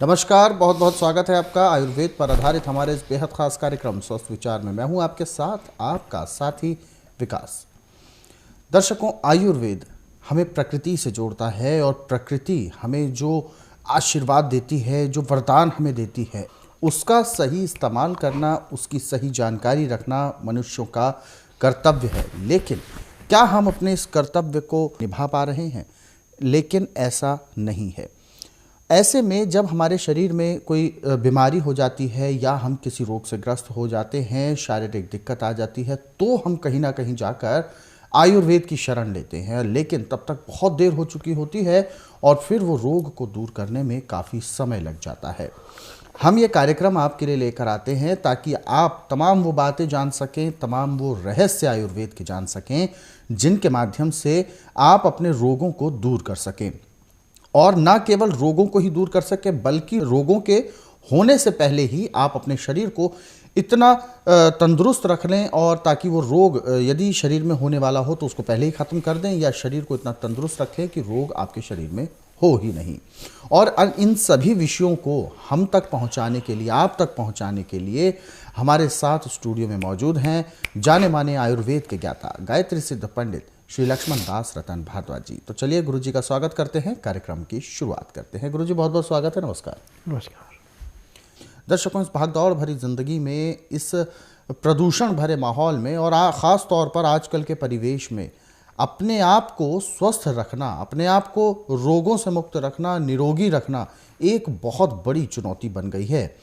नमस्कार, बहुत बहुत स्वागत है आपका आयुर्वेद पर आधारित हमारे इस बेहद खास कार्यक्रम स्वस्थ विचार में। मैं हूं आपके साथ आपका साथी विकास। दर्शकों, आयुर्वेद हमें प्रकृति से जोड़ता है और प्रकृति हमें जो आशीर्वाद देती है, जो वरदान हमें देती है, उसका सही इस्तेमाल करना, उसकी सही जानकारी रखना मनुष्यों का कर्तव्य है। लेकिन क्या हम अपने इस कर्तव्य को निभा पा रहे हैं? लेकिन ऐसा नहीं है। ऐसे में जब हमारे शरीर में कोई बीमारी हो जाती है या हम किसी रोग से ग्रस्त हो जाते हैं, शारीरिक दिक्कत आ जाती है, तो हम कहीं ना कहीं जाकर आयुर्वेद की शरण लेते हैं। लेकिन तब तक बहुत देर हो चुकी होती है और फिर वो रोग को दूर करने में काफ़ी समय लग जाता है। हम ये कार्यक्रम आपके लिए लेकर आते हैं ताकि आप तमाम वो बातें जान सकें, तमाम वो रहस्य आयुर्वेद के जान सकें, जिनके माध्यम से आप अपने रोगों को दूर कर सकें। और ना केवल रोगों को ही दूर कर सके, बल्कि रोगों के होने से पहले ही आप अपने शरीर को इतना तंदुरुस्त रख लें, और ताकि वो रोग यदि शरीर में होने वाला हो तो उसको पहले ही ख़त्म कर दें, या शरीर को इतना तंदुरुस्त रखें कि रोग आपके शरीर में हो ही नहीं। और इन सभी विषयों को हम तक पहुंचाने के लिए, आप तक पहुंचाने के लिए हमारे साथ स्टूडियो में मौजूद हैं जाने माने आयुर्वेद के ज्ञाता, गायत्री सिद्ध पंडित श्री लक्ष्मण दास रतन भारद्वाज जी। तो चलिए गुरु जी का स्वागत करते हैं, कार्यक्रम की शुरुआत करते हैं। गुरु जी, बहुत बहुत स्वागत है। नमस्कार। नमस्कार। दर्शकों, इस भागदौड़ भरी जिंदगी में, इस प्रदूषण भरे माहौल में और ख़ास तौर पर आजकल के परिवेश में अपने आप को स्वस्थ रखना, अपने आप को रोगों से मुक्त रखना, निरोगी रखना एक बहुत बड़ी चुनौती बन गई है।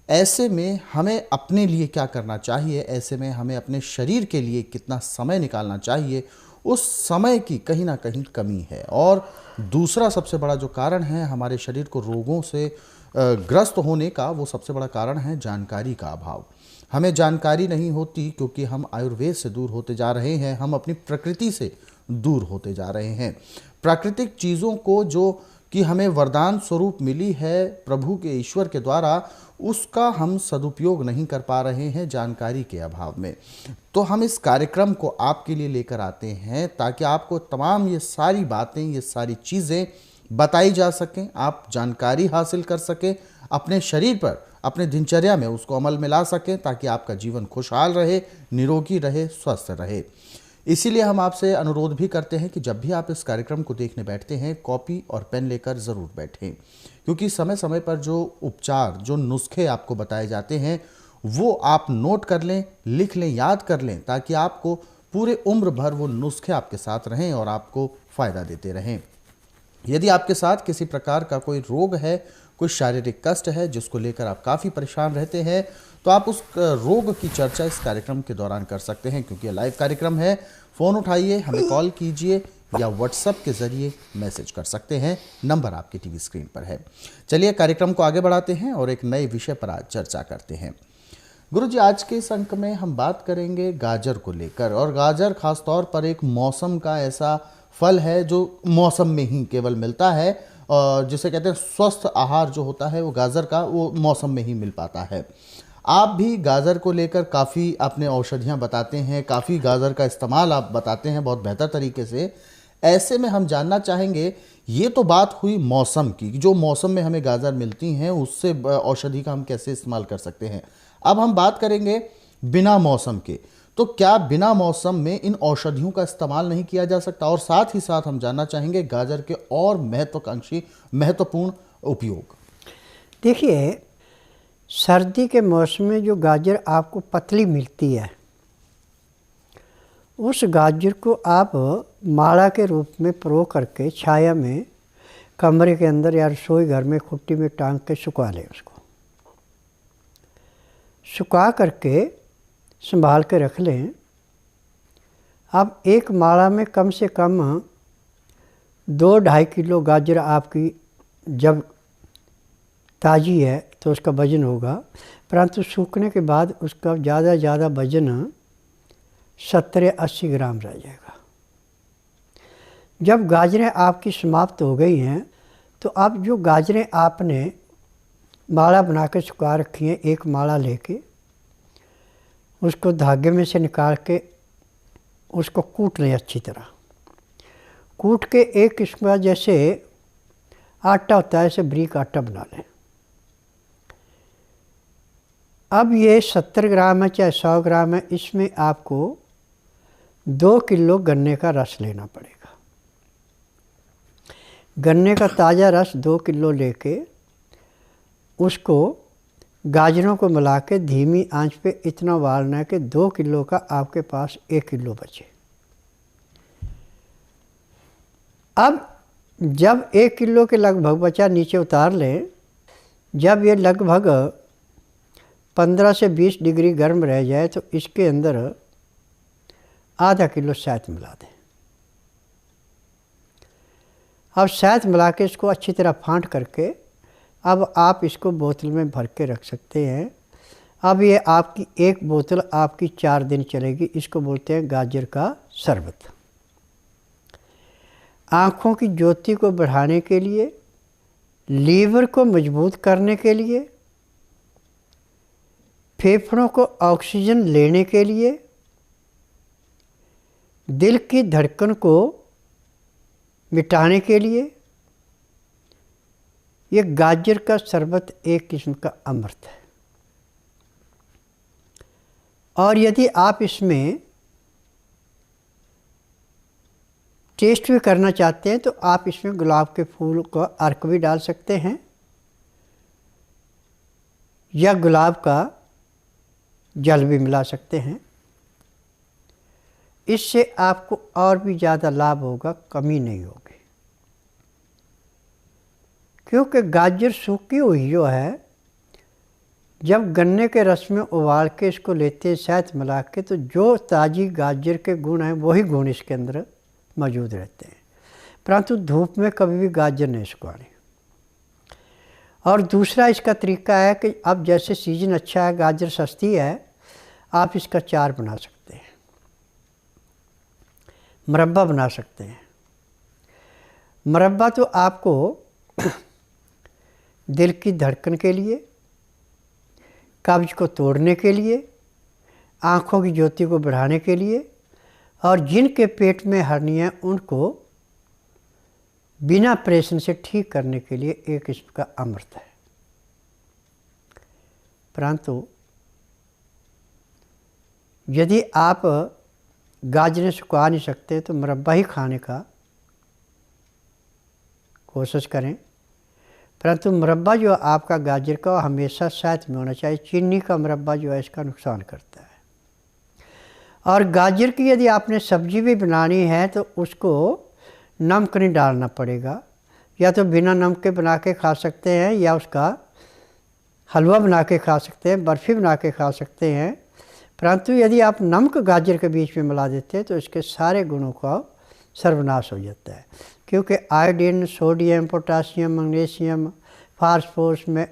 ऐसे में हमें अपने लिए क्या करना चाहिए? ऐसे में हमें अपने शरीर के लिए कितना समय निकालना चाहिए? उस समय की कहीं ना कहीं कमी है। और दूसरा सबसे बड़ा जो कारण है हमारे शरीर को रोगों से ग्रस्त होने का, वो सबसे बड़ा कारण है जानकारी का अभाव। हमें जानकारी नहीं होती क्योंकि हम आयुर्वेद से दूर होते जा रहे हैं, हम अपनी प्रकृति से दूर होते जा रहे हैं। प्राकृतिक चीज़ों को जो कि हमें वरदान स्वरूप मिली है प्रभु के, ईश्वर के द्वारा, उसका हम सदुपयोग नहीं कर पा रहे हैं जानकारी के अभाव में। तो हम इस कार्यक्रम को आपके लिए लेकर आते हैं ताकि आपको तमाम ये सारी बातें, ये सारी चीज़ें बताई जा सकें, आप जानकारी हासिल कर सकें, अपने शरीर पर, अपने दिनचर्या में उसको अमल में ला सकें, ताकि आपका जीवन खुशहाल रहे, निरोगी रहे, स्वस्थ रहे। इसीलिए हम आपसे अनुरोध भी करते हैं कि जब भी आप इस कार्यक्रम को देखने बैठते हैं, कॉपी और पेन लेकर ज़रूर बैठें, क्योंकि समय समय पर जो उपचार, जो नुस्खे आपको बताए जाते हैं, वो आप नोट कर लें, लिख लें, याद कर लें, ताकि आपको पूरे उम्र भर वो नुस्खे आपके साथ रहें और आपको फ़ायदा देते रहें। यदि आपके साथ किसी प्रकार का कोई रोग है, कोई शारीरिक कष्ट है जिसको लेकर आप काफ़ी परेशान रहते हैं, तो आप उस रोग की चर्चा इस कार्यक्रम के दौरान कर सकते हैं, क्योंकि ये लाइव कार्यक्रम है। फ़ोन उठाइए, हमें कॉल कीजिए या व्हाट्सएप के ज़रिए मैसेज कर सकते हैं। नंबर आपकी टीवी स्क्रीन पर है। चलिए कार्यक्रम को आगे बढ़ाते हैं और एक नए विषय पर आज चर्चा करते हैं। गुरुजी, आज के इस अंक में हम बात करेंगे गाजर को लेकर। और गाजर खास तौर पर एक मौसम का ऐसा फल है जो मौसम में ही केवल मिलता है, और जिसे कहते हैं स्वस्थ आहार जो होता है वो गाजर का, वो मौसम में ही मिल पाता है। आप भी गाजर को लेकर काफ़ी अपने औषधियाँ बताते हैं, काफ़ी गाजर का इस्तेमाल आप बताते हैं बहुत बेहतर तरीके से। ऐसे में हम जानना चाहेंगे, ये तो बात हुई मौसम की, जो मौसम में हमें गाजर मिलती हैं उससे औषधि का हम कैसे इस्तेमाल कर सकते हैं। अब हम बात करेंगे बिना मौसम के, तो क्या बिना मौसम में इन औषधियों का इस्तेमाल नहीं किया जा सकता? और साथ ही साथ हम जानना चाहेंगे गाजर के और महत्वाकांक्षी, महत्वपूर्ण उपयोग। देखिए, सर्दी के मौसम में जो गाजर आपको पतली मिलती है, उस गाजर को आप माला के रूप में प्रयोग करके छाया में कमरे के अंदर या रसोई घर में खुट्टी में टांग के सुखा लें। उसको सुखा करके संभाल के रख लें। अब एक माला में कम से कम 2-2.5 किलो गाजर आपकी जब ताज़ी है तो उसका वज़न होगा, परंतु सूखने के बाद उसका ज़्यादा ज़्यादा वज़न 70-80 ग्राम रह जाएगा। जब गाजरें आपकी समाप्त हो गई हैं तो अब जो गाजरें आपने माला बना के सुखा रखी हैं, एक माला लेके उसको धागे में से निकाल के उसको कूट लें अच्छी तरह। कूट के एक किस्म का जैसे आटा होता है, ऐसे बारीक आटा बना लें। अब ये 70 ग्राम है चाहे 100 ग्राम है, इसमें आपको 2 किलो गन्ने का रस लेना पड़ेगा। गन्ने का ताज़ा रस 2 किलो लेके उसको गाजरों को मिला के धीमी आंच पे इतना उबालना है कि 2 किलो का आपके पास 1 किलो बचे। अब जब 1 किलो के लगभग बचा नीचे उतार लें। जब ये लगभग 15 से 20 डिग्री गर्म रह जाए तो इसके अंदर आधा किलो शहद मिला दें। अब शहद मिला के इसको अच्छी तरह फाँट करके अब आप इसको बोतल में भर के रख सकते हैं। अब ये आपकी एक बोतल आपकी 4 दिन चलेगी। इसको बोलते हैं गाजर का शरबत। आँखों की ज्योति को बढ़ाने के लिए, लीवर को मजबूत करने के लिए, फेफड़ों को ऑक्सीजन लेने के लिए, दिल की धड़कन को मिटाने के लिए ये गाजर का शरबत एक किस्म का अमृत है। और यदि आप इसमें टेस्ट भी करना चाहते हैं तो आप इसमें गुलाब के फूल का अर्क भी डाल सकते हैं या गुलाब का जल भी मिला सकते हैं। इससे आपको और भी ज़्यादा लाभ होगा, कमी नहीं होगी। क्योंकि गाजर सूखी हुई जो है, जब गन्ने के रस में उबाल के इसको लेते हैं शहद मिला के, तो जो ताज़ी गाजर के गुण हैं वही गुण इसके अंदर मौजूद रहते हैं। परंतु धूप में कभी भी गाजर नहीं सुखानी। और दूसरा इसका तरीका है कि अब जैसे सीजन अच्छा है, गाजर सस्ती है, आप इसका चार बना सकते हैं, मुरब्बा बना सकते हैं। मुरब्बा तो आपको दिल की धड़कन के लिए, कब्ज को तोड़ने के लिए, आँखों की ज्योति को बढ़ाने के लिए, और जिनके पेट में हर्निया है उनको बिना ऑपरेशन से ठीक करने के लिए एक किस्म का अमृत है। परंतु यदि आप गाजरें सुखा नहीं सकते तो मुरब्बा ही खाने का कोशिश करें। परंतु मुरब्बा जो आपका गाजर का हमेशा शहद में होना चाहिए। चीनी का मुरब्बा जो है इसका नुकसान करता है। और गाजर की यदि आपने सब्जी भी बनानी है तो उसको नमक नहीं डालना पड़ेगा, या तो बिना नमक के बना के खा सकते हैं, या उसका हलवा बना के खा सकते हैं, बर्फ़ी बना के खा सकते हैं। परंतु यदि आप नमक गाजर के बीच में मिला देते हैं तो इसके सारे गुणों का सर्वनाश हो जाता है। क्योंकि iodine, sodium, potassium, magnesium, phosphorus में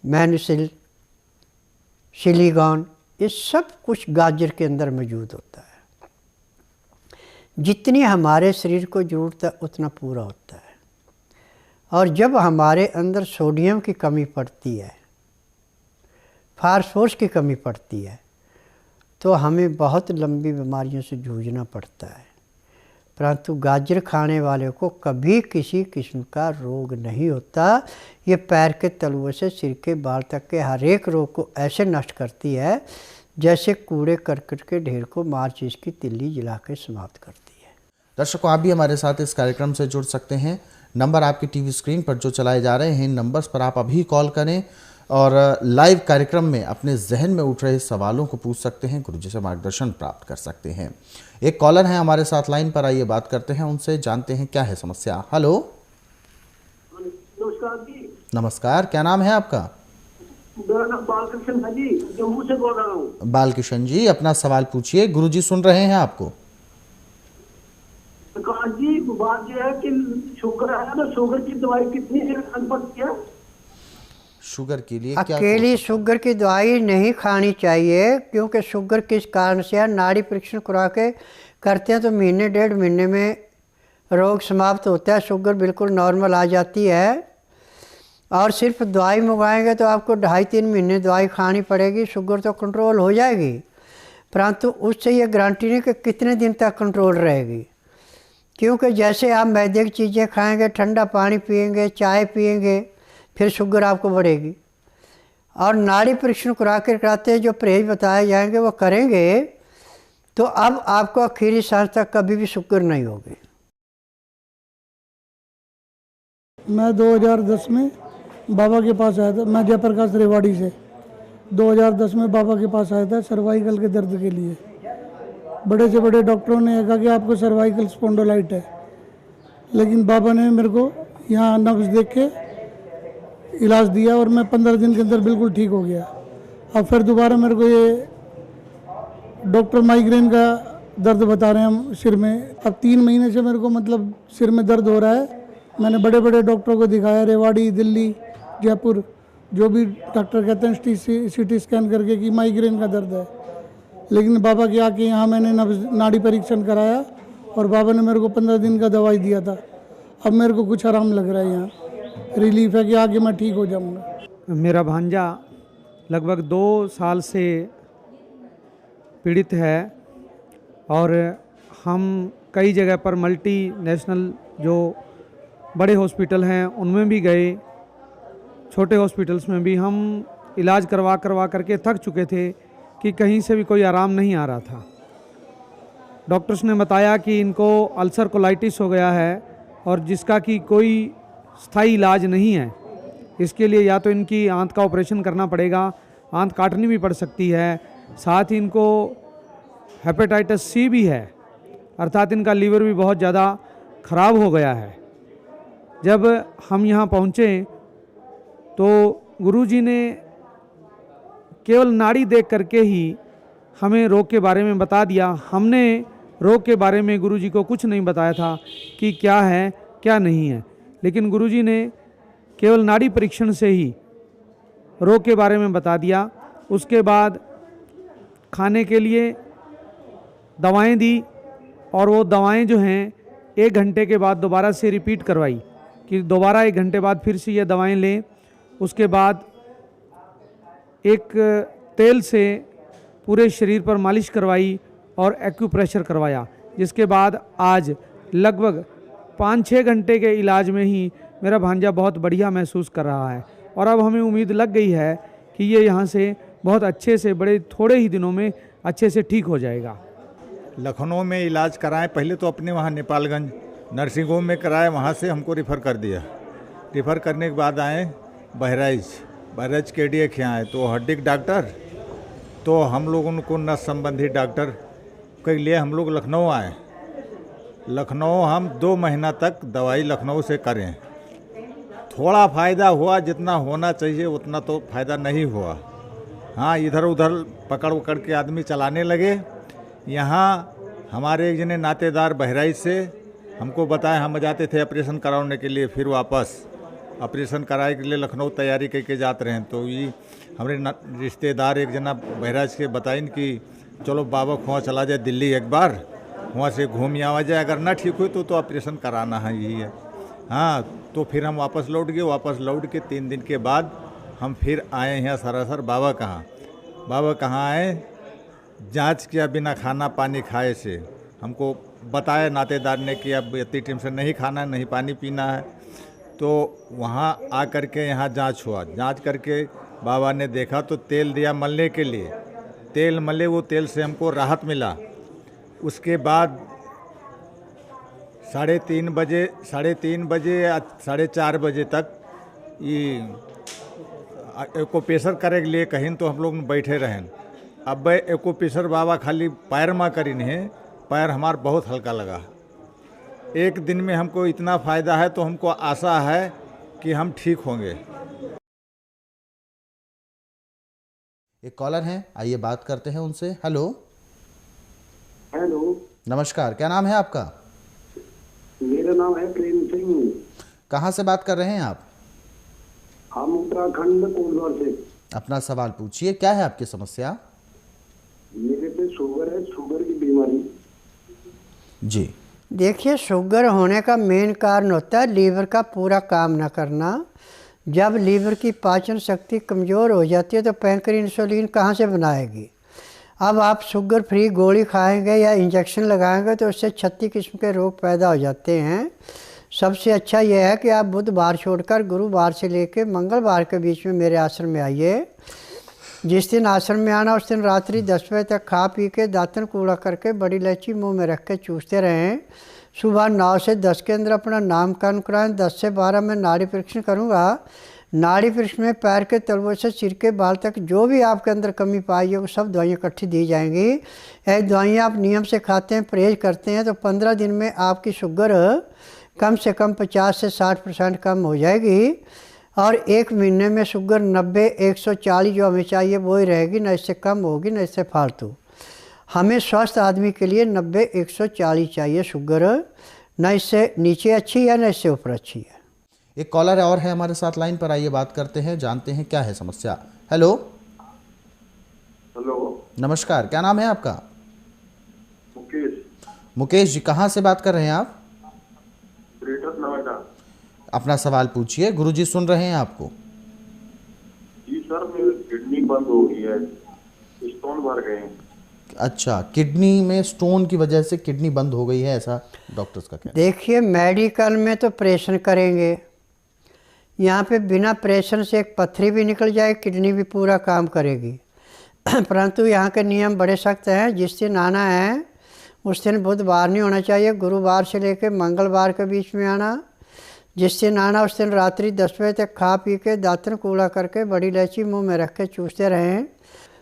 मैग्नीशियल, सिलिकॉन, ये सब कुछ गाजर के अंदर मौजूद होता है। जितनी हमारे शरीर को ज़रूरत है उतना पूरा होता है। और जब हमारे अंदर सोडियम की कमी पड़ती है, फास्फोरस की कमी पड़ती है, तो हमें बहुत लंबी बीमारियों से जूझना पड़ता है। परंतु गाजर खाने वाले को कभी किसी किस्म का रोग नहीं होता। ये पैर के तलुओं से सिर के बाल तक के हर एक रोग को ऐसे नष्ट करती है जैसे कूड़े करकट के ढेर को माचिस की तिल्ली जला के समाप्त करती है। दर्शकों, आप भी हमारे साथ इस कार्यक्रम से जुड़ सकते हैं। नंबर आपकी टीवी स्क्रीन पर जो चलाए जा रहे हैं, इन नंबर्स पर आप अभी कॉल करें और लाइव कार्यक्रम में अपने जहन में उठ रहे सवालों को पूछ सकते हैं, गुरुजी से मार्गदर्शन प्राप्त कर सकते हैं। एक कॉलर है हमारे साथ लाइन पर, आइए बात करते हैं उनसे, जानते हैं क्या है समस्या। हेलो, नमस्कार जी। नमस्कार, क्या नाम है आपका? मेरा नाम बालकृष्ण है जी, जम्मू से बोल रहा हूँ। बालकृष्ण जी, अपना सवाल पूछिए, गुरुजी सुन रहे हैं आपको। प्रकाश जी, बात यह है कि शुगर है तो शुगर की दवाई कितनी खानी पड़ती है? शुगर के लिए क्या अकेली शुगर की दवाई नहीं खानी चाहिए, क्योंकि शुगर किस कारण से है। नाड़ी परीक्षण करा के करते हैं तो महीने 1.5 महीने में रोग समाप्त होता है, शुगर बिल्कुल नॉर्मल आ जाती है। और सिर्फ दवाई मंगवाएंगे तो आपको 2.5-3 महीने दवाई खानी पड़ेगी, शुगर तो कंट्रोल हो जाएगी, परंतु उससे ये गारंटी नहीं कि कितने दिन तक कंट्रोल रहेगी। क्योंकि जैसे आप मैदे की चीज़ें खाएंगे, ठंडा पानी पिएंगे, चाय पिएंगे, फिर शुगर आपको बढ़ेगी। और नाड़ी परीक्षण करा कर कराते जो परहेज बताए जाएंगे वो करेंगे तो अब आपको आखिरी सांस तक कभी भी शुगर नहीं होगी। मैं 2010 में बाबा के पास आया था। मैं जयप्रकाश रेवाड़ी से 2010 में बाबा के पास आया था सर्वाइकल के दर्द के लिए। बड़े से बड़े डॉक्टरों ने कहा कि आपको सर्वाइकल स्पॉन्डोलाइट है, लेकिन बाबा ने मेरे को यहाँ नब्ज देख के इलाज दिया और मैं 15 दिन के अंदर बिल्कुल ठीक हो गया। अब फिर दोबारा मेरे को ये डॉक्टर माइग्रेन का दर्द बता रहे हैं हम सिर में। अब 3 महीने से मेरे को मतलब सिर में दर्द हो रहा है। मैंने बड़े बड़े डॉक्टरों को दिखाया, रेवाड़ी, दिल्ली, जयपुर, जो भी डॉक्टर कहते हैं CT स्कैन करके कि माइग्रेन का दर्द है। लेकिन बाबा के आके यहाँ मैंने नाड़ी परीक्षण कराया और बाबा ने मेरे को 15 दिन का दवाई दिया था। अब मेरे को कुछ आराम लग रहा है, यहाँ रिलीफ है कि आगे मैं ठीक हो जाऊँगा। मेरा भांजा लगभग 2 साल से पीड़ित है और हम कई जगह पर मल्टीनेशनल जो बड़े हॉस्पिटल हैं उनमें भी गए, छोटे हॉस्पिटल्स में भी हम इलाज करवा करके थक चुके थे कि कहीं से भी कोई आराम नहीं आ रहा था। डॉक्टर्स ने बताया कि इनको अल्सर कोलाइटिस हो गया है और जिसका कि कोई स्थायी इलाज नहीं है। इसके लिए या तो इनकी आंत का ऑपरेशन करना पड़ेगा, आंत काटनी भी पड़ सकती है, साथ ही इनको हेपेटाइटिस C भी है, अर्थात इनका लीवर भी बहुत ज़्यादा ख़राब हो गया है। जब हम यहाँ पहुँचे तो गुरुजी ने केवल नाड़ी देख करके ही हमें रोग के बारे में बता दिया। हमने रोग के बारे में गुरुजी को कुछ नहीं बताया था कि क्या है क्या नहीं है, लेकिन गुरुजी ने केवल नाड़ी परीक्षण से ही रोग के बारे में बता दिया। उसके बाद खाने के लिए दवाएं दी और वो दवाएं जो हैं 1 घंटे के बाद दोबारा से रिपीट करवाई कि दोबारा 1 घंटे बाद फिर से ये दवाएं लें। उसके बाद एक तेल से पूरे शरीर पर मालिश करवाई और एक्यूप्रेशर करवाया, जिसके बाद आज लगभग 5-6 घंटे के इलाज में ही मेरा भांजा बहुत बढ़िया महसूस कर रहा है और अब हमें उम्मीद लग गई है कि ये यहाँ से बहुत अच्छे से बड़े थोड़े ही दिनों में अच्छे से ठीक हो जाएगा। लखनऊ में इलाज कराएं, पहले तो अपने वहाँ नेपालगंज नर्सिंग होम में कराए, वहाँ से हमको रेफ़र कर दिया। रेफ़र करने के बाद आए बहराइच KDA के आए तो हड्डी डॉक्टर, तो हम लोगों को नस संबंधी डॉक्टर के लिए हम लोग लखनऊ आए। लखनऊ हम 2 महीना तक दवाई लखनऊ से करें, थोड़ा फ़ायदा हुआ, जितना होना चाहिए उतना तो फ़ायदा नहीं हुआ। हाँ, इधर उधर पकड़ के आदमी चलाने लगे। यहाँ हमारे एक जने नातेदार बहराइच से हमको बताया, हम जाते थे ऑपरेशन कराने के लिए, फिर वापस ऑपरेशन कराए के लिए लखनऊ तैयारी करके जाते रहे। तो ये हमारे रिश्तेदार एक जना बहराइच के बताइन कि चलो बाबा खुआ चला जाए दिल्ली एक बार, वहाँ से घूम आवा जाए, अगर ना ठीक हुई तो ऑपरेशन कराना है, यही है। हाँ, तो फिर हम वापस लौट गए। वापस लौट के 3 दिन के बाद हम फिर आए यहाँ सरासर बाबा कहाँ आए, जांच किया बिना खाना पानी खाए से। हमको बताया नातेदार ने कि अब इतनी टाइम से नहीं खाना नहीं पानी पीना है। तो वहाँ आ कर के यहाँ जांच हुआ। जांच करके बाबा ने देखा तो तेल दिया मलने के लिए, तेल मले, वो तेल से हमको राहत मिला। उसके बाद 3:30 बजे 4:30 बजे तक ये एक्यूप्रेशर करे के लिए कहीं तो हम लोग बैठे रहें। अब एक्यूप्रेशर बाबा खाली पैर में करीन है, पैर हमार बहुत हल्का लगा। एक दिन में हमको इतना फ़ायदा है तो हमको आशा है कि हम ठीक होंगे। एक कॉलर हैं, आइए बात करते हैं उनसे। हेलो नमस्कार, क्या नाम है आपका? मेरा नाम है प्रेम सिंह। कहाँ से बात कर रहे हैं आप? हम उत्तराखंड कोटद्वार से। अपना सवाल पूछिए, क्या है आपकी समस्या? मेरे पे शुगर है, शुगर की बीमारी। जी देखिए, शुगर होने का मेन कारण होता है लीवर का पूरा काम ना करना। जब लीवर की पाचन शक्ति कमज़ोर हो जाती है तो पैंक्रियास इंसुलिन कहाँ से बनाएगी। अब आप शुगर फ्री गोली खाएंगे या इंजेक्शन लगाएंगे तो उससे 36 किस्म के रोग पैदा हो जाते हैं। सबसे अच्छा यह है कि आप बुधवार छोड़कर गुरुवार से लेकर मंगलवार के बीच में मेरे आश्रम में आइए। जिस दिन आश्रम में आना उस दिन रात्रि 10 बजे तक खा पी के दातन कूड़ा करके बड़ी इलायची मुंह में रख के चूसते रहें। सुबह 9 से 10 के अंदर अपना नामकरण कराएं। 10 से 12 में नाड़ी परीक्षण करूँगा। नाड़ी परीक्षण में पैर के तलवों से सिर के बाल तक जो भी आपके अंदर कमी पाई है वो सब दवाइयाँ इकट्ठी दी जाएंगी। ये दवाइयाँ आप नियम से खाते हैं, परहेज करते हैं तो 15 दिन में आपकी शुगर कम से कम 50 से 60% कम हो जाएगी और 1 महीने में शुगर 90-140 जो हमें चाहिए वो ही रहेगी, न इससे कम होगी न इससे फालतू। हमें स्वस्थ आदमी के लिए 90-140 चाहिए शुगर, न इससे नीचे अच्छी है न इससे ऊपर अच्छी है। एक कॉलर और है हमारे साथ लाइन पर, आइए बात करते हैं, जानते हैं क्या है समस्या। हेलो। हेलो, नमस्कार, क्या नाम है आपका? मुकेश। मुकेश जी, कहाँ से बात कर रहे हैं आप? ग्रेटर नोएडा। अपना सवाल पूछिए, गुरुजी सुन रहे हैं आपको। जी सर, मेरी किडनी बंद हो गई है, स्टोन भर गए हैं। अच्छा, किडनी में स्टोन की वजह से किडनी बंद हो गई है, ऐसा डॉक्टर्स का कहना है। देखिए, मेडिकल में तो ऑपरेशन करेंगे, यहाँ पे बिना ऑपरेशन से एक पत्थरी भी निकल जाए, किडनी भी पूरा काम करेगी। परंतु यहाँ के नियम बड़े सख्त हैं। जिस दिन आना है उस दिन बुधवार नहीं होना चाहिए, गुरुवार से लेकर मंगलवार के बीच में आना। जिस दिन आना उस दिन रात्रि 10 बजे तक खा पी के दातन कूड़ा करके बड़ी इलायची मुंह में रख के चूसते रहें।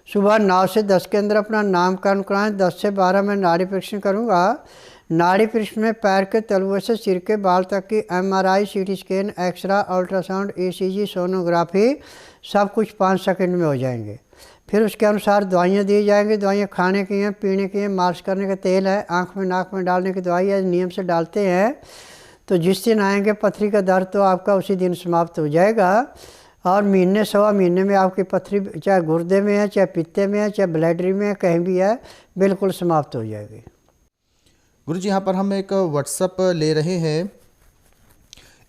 सुबह 9 से 10 के अंदर अपना नामकरण कराएं। 10 से 12 में नाड़ी परीक्षण करूँगा। नाड़ी परीक्षण में पैर के तलुए से सिर के बाल तक की MRI, CT scan, x ray, ultrasound, ECG, sonography सब कुछ 5 सेकंड में हो जाएंगे। फिर उसके अनुसार दवाइयाँ दी जाएंगी। दवाइयाँ खाने की हैं, पीने की हैं, मालिश करने का तेल है, आँख में नाक में डालने की दवाई है, नियम से डालते हैं। तो जिस दिन आएंगे पथरी का दर्द तो आपका उसी दिन समाप्त हो जाएगा और महीने सवा महीने में आपकी पथरी चाहे गुर्दे में है, चाहे पित्ते में है, चाहे ब्लैडरी में है, कहीं भी है, बिल्कुल समाप्त हो जाएगी। गुरुजी, यहाँ पर हम एक व्हाट्सएप ले रहे हैं।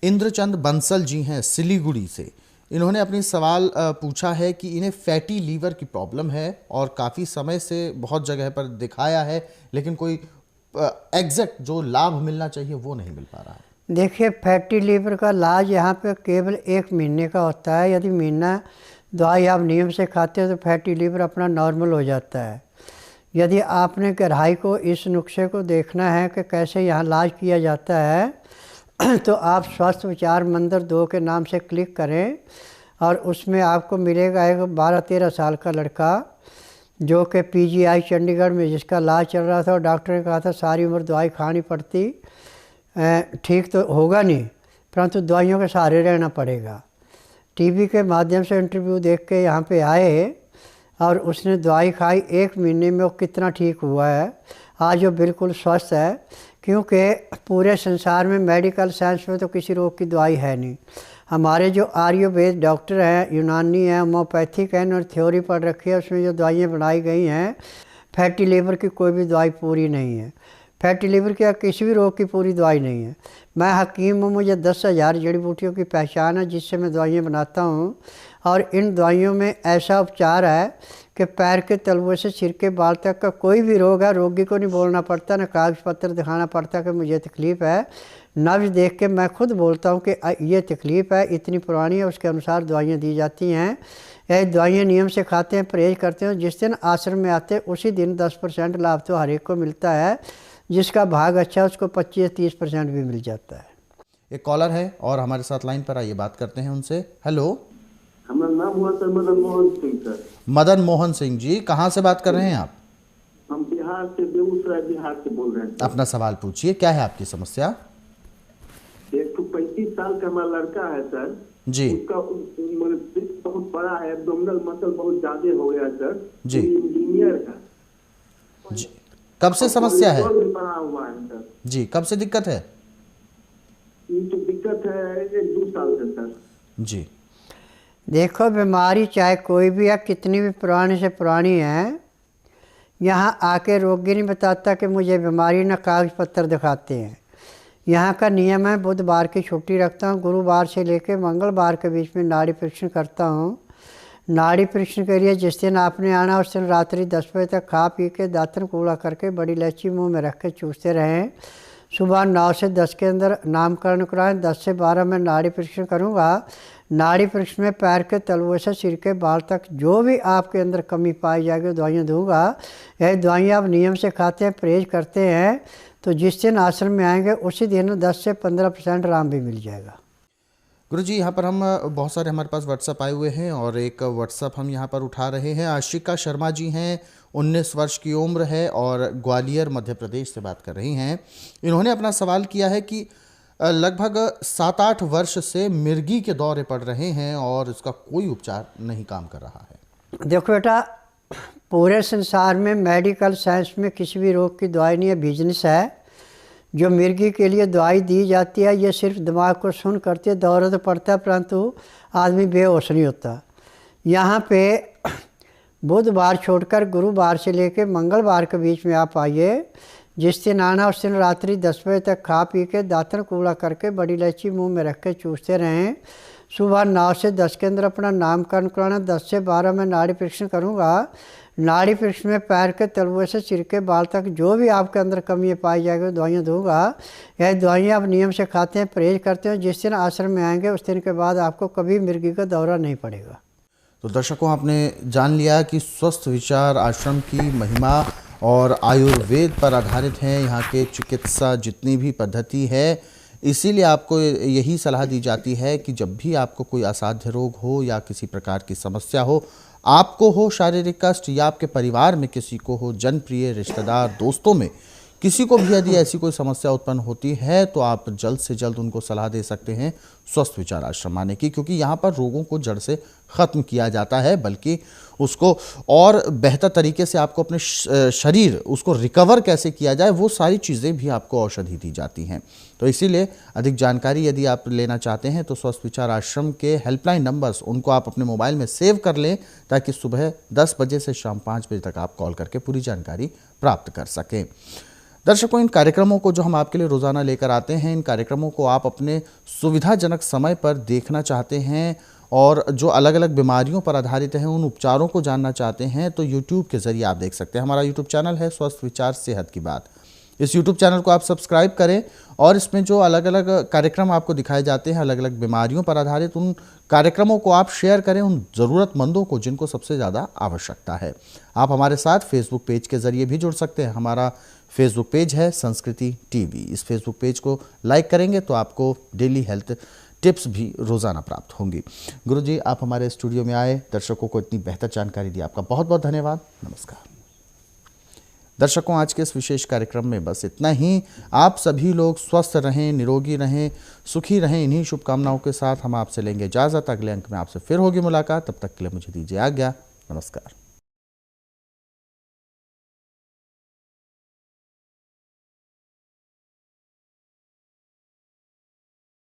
इंद्रचंद बंसल जी हैं सिलीगुड़ी से। इन्होंने अपनी सवाल पूछा है कि इन्हें फैटी लीवर की प्रॉब्लम है और काफ़ी समय से बहुत जगह पर दिखाया है, लेकिन कोई एग्जैक्ट जो लाभ मिलना चाहिए वो नहीं मिल पा रहा है। देखिए, फैटी लीवर का इलाज यहाँ पे केवल 1 महीने का होता है। यदि महीना दवाई आप नियम से खाते हो तो फैटी लीवर अपना नॉर्मल हो जाता है। यदि आपने गहराई को इस नुस्खे को देखना है कि कैसे यहाँ इलाज किया जाता है तो आप स्वास्थ्य विचार मंदिर 2 के नाम से क्लिक करें और उसमें आपको मिलेगा एक 12-13 साल का लड़का जो कि PGI चंडीगढ़ में जिसका इलाज चल रहा था और डॉक्टर ने कहा था सारी उम्र दवाई खानी पड़ती, ठीक तो होगा नहीं, परंतु दवाइयों के सहारे रहना पड़ेगा। टीवी के माध्यम से इंटरव्यू देख के यहाँ पे आए और उसने दवाई खाई। 1 महीने में वो कितना ठीक हुआ है, आज वो बिल्कुल स्वस्थ है। क्योंकि पूरे संसार में मेडिकल साइंस में तो किसी रोग की दवाई है नहीं। हमारे जो आयुर्वेद डॉक्टर हैं, यूनानी हैं, होम्योपैथिक हैं, और थ्योरी पढ़ रखी है, उसमें जो दवाइयाँ बनाई गई हैं, फैटी लीवर की कोई भी दवाई पूरी नहीं है। फैटी लीवर की या किसी भी रोग की पूरी दवाई नहीं है। मैं हकीम हूँ, मुझे 10,000 जड़ी बूटियों की पहचान है जिससे मैं दवाइयाँ बनाता हूँ और इन दवाइयों में ऐसा उपचार है कि पैर के तलुए से सिर के बाल तक का कोई भी रोग है, रोगी को नहीं बोलना पड़ता, ना कागज पत्र दिखाना पड़ता कि मुझे तकलीफ़ है। नब्ज देख के मैं खुद बोलता हूँ कि ये तकलीफ़ है, इतनी पुरानी है, उसके अनुसार दवाइयाँ दी जाती हैं। ये दवाइयाँ नियम से खाते हैं, परहेज करते हैं। जिस दिन आश्रम में आते हैं उसी दिन 10% लाभ तो हर एक को मिलता है, जिसका भाग अच्छा उसको 25-30% भी मिल जाता है। एक कॉलर है और हमारे साथ लाइन पर, आइए बात करते हैं उनसे। हेलो। हमारा नाम हुआ सर मदन मोहन सिंह सर। मदन मोहन सिंह जी, कहाँ से बात कर रहे हैं आप? हम बिहार से, बेगूसराय बिहार से बोल रहे हैं। अपना सवाल पूछिए, क्या है आपकी समस्या? एक तो 35 साल का हमारा लड़का है सर जी। उसका बहुत बड़ा है, एब्डोमिनल मसल बहुत ज्यादा हो गया सर जी। इंजीनियर है जी, कब से समस्या है? बना हुआ है सर जी, कब से दिक्कत है? ये तो दिक्कत है 1-2 साल से सर। जी, देखो, बीमारी चाहे कोई भी है, कितनी भी पुरानी से पुरानी है, यहाँ आके रोगी नहीं बताता कि मुझे बीमारी, ना कागज पत्र दिखाते हैं। यहाँ का नियम है, बुधवार की छुट्टी रखता हूँ, गुरुवार से लेकर मंगलवार के बीच में नाड़ी परीक्षण करता हूँ। नाड़ी परीक्षण के लिए जिस दिन आपने आना उस दिन रात्रि 10 बजे तक खा पी के दातन कूड़ा करके बड़ी इलायची मुँह में रख के चूसते रहें। सुबह 9 से 10 के अंदर नामकरण कराएं। 10 से 12 में नाड़ी परीक्षण करूँगा। नाड़ी परीक्षण में पैर के तलवे से सिर के बाल तक जो भी आपके अंदर कमी पाई जाएगी वो दवाइयाँ दूँगा। यह दवाइयाँ आप नियम से खाते हैं, परहेज करते हैं, तो जिस दिन आश्रम में आएंगे उसी दिन 10 से 15% आराम भी मिल जाएगा। गुरुजी, यहाँ पर हम बहुत सारे हमारे पास व्हाट्सअप आए हुए हैं और एक व्हाट्सअप हम यहाँ पर उठा रहे हैं। आशिका शर्मा जी हैं, 19 वर्ष की उम्र है और ग्वालियर मध्य प्रदेश से बात कर रही हैं। इन्होंने अपना सवाल किया है कि लगभग 7-8 वर्ष से मिर्गी के दौरे पड़ रहे हैं और इसका कोई उपचार नहीं काम कर रहा है। देखो बेटा, पूरे संसार में मेडिकल साइंस में किसी भी रोग की दवाई नहीं है, बिजनेस है। जो मिर्गी के लिए दवाई दी जाती है ये सिर्फ दिमाग को सुन करती है, दौरा तो पड़ता है परंतु आदमी बेहोश नहीं होता। यहाँ पे बुधवार छोड़कर गुरुवार से लेकर मंगलवार के बीच में आप आइए। जिस दिन आना उस दिन रात्रि 10 बजे तक खा पी के दातन कूड़ा करके बड़ी इलायची मुंह में रख के चूसते रहें। सुबह 9 से 10 के अंदर अपना नामकरण कराना। 10 से 12 में नाड़ी परीक्षण करूँगा। नाड़ी परीक्षण में पैर के तलवे से सिर के बाल तक जो भी आपके अंदर कमी पाई जाएगी दवाइयाँ दूँगा। यह दवाइयाँ आप नियम से खाते हैं, परहेज करते हैं। जिस दिन आश्रम में आएंगे उस दिन के बाद आपको कभी मिर्गी का दौरा नहीं पड़ेगा। तो दर्शकों, आपने जान लिया कि स्वस्थ विचार आश्रम की महिमा और आयुर्वेद पर आधारित हैं यहाँ के चिकित्सा जितनी भी पद्धति है। इसीलिए आपको यही सलाह दी जाती है कि जब भी आपको कोई असाध्य रोग हो या किसी प्रकार की समस्या हो, आपको हो शारीरिक कष्ट या आपके परिवार में किसी को हो, जनप्रिय रिश्तेदार दोस्तों में किसी को भी यदि ऐसी कोई समस्या उत्पन्न होती है तो आप जल्द से जल्द उनको सलाह दे सकते हैं स्वस्थ विचार आश्रम आने की, क्योंकि यहाँ पर रोगों को जड़ से ख़त्म किया जाता है, बल्कि उसको और बेहतर तरीके से आपको अपने शरीर उसको रिकवर कैसे किया जाए वो सारी चीज़ें भी आपको औषधि दी जाती हैं। तो इसीलिए अधिक जानकारी यदि आप लेना चाहते हैं तो स्वस्थ विचार आश्रम के हेल्पलाइन नंबर्स उनको आप अपने मोबाइल में सेव कर लें, ताकि सुबह 10 बजे से शाम 5 बजे तक आप कॉल करके पूरी जानकारी प्राप्त कर सकें। दर्शकों, इन कार्यक्रमों को जो हम आपके लिए रोज़ाना लेकर आते हैं, इन कार्यक्रमों को आप अपने सुविधाजनक समय पर देखना चाहते हैं और जो अलग अलग बीमारियों पर आधारित हैं उन उपचारों को जानना चाहते हैं तो YouTube के ज़रिए आप देख सकते हैं। हमारा YouTube चैनल है स्वस्थ विचार सेहत की बात। इस YouTube चैनल को आप सब्सक्राइब करें और इसमें जो अलग अलग कार्यक्रम आपको दिखाए जाते हैं अलग अलग बीमारियों पर आधारित, उन कार्यक्रमों को आप शेयर करें उन ज़रूरतमंदों को जिनको सबसे ज़्यादा आवश्यकता है। आप हमारे साथ फेसबुक पेज के ज़रिए भी जुड़ सकते हैं। हमारा फेसबुक पेज है संस्कृति टीवी। इस फेसबुक पेज को लाइक करेंगे तो आपको डेली हेल्थ टिप्स भी रोज़ाना प्राप्त होंगी। गुरुजी, आप हमारे स्टूडियो में आए, दर्शकों को इतनी बेहतर जानकारी दी, आपका बहुत बहुत धन्यवाद। नमस्कार। दर्शकों, आज के इस विशेष कार्यक्रम में बस इतना ही। आप सभी लोग स्वस्थ रहें, निरोगी रहें, सुखी रहें, इन्हीं शुभकामनाओं के साथ हम आपसे लेंगे इजाज़त। अगले अंक में आपसे फिर होगी मुलाकात, तब तक के लिए मुझे दीजिए आज्ञा। नमस्कार।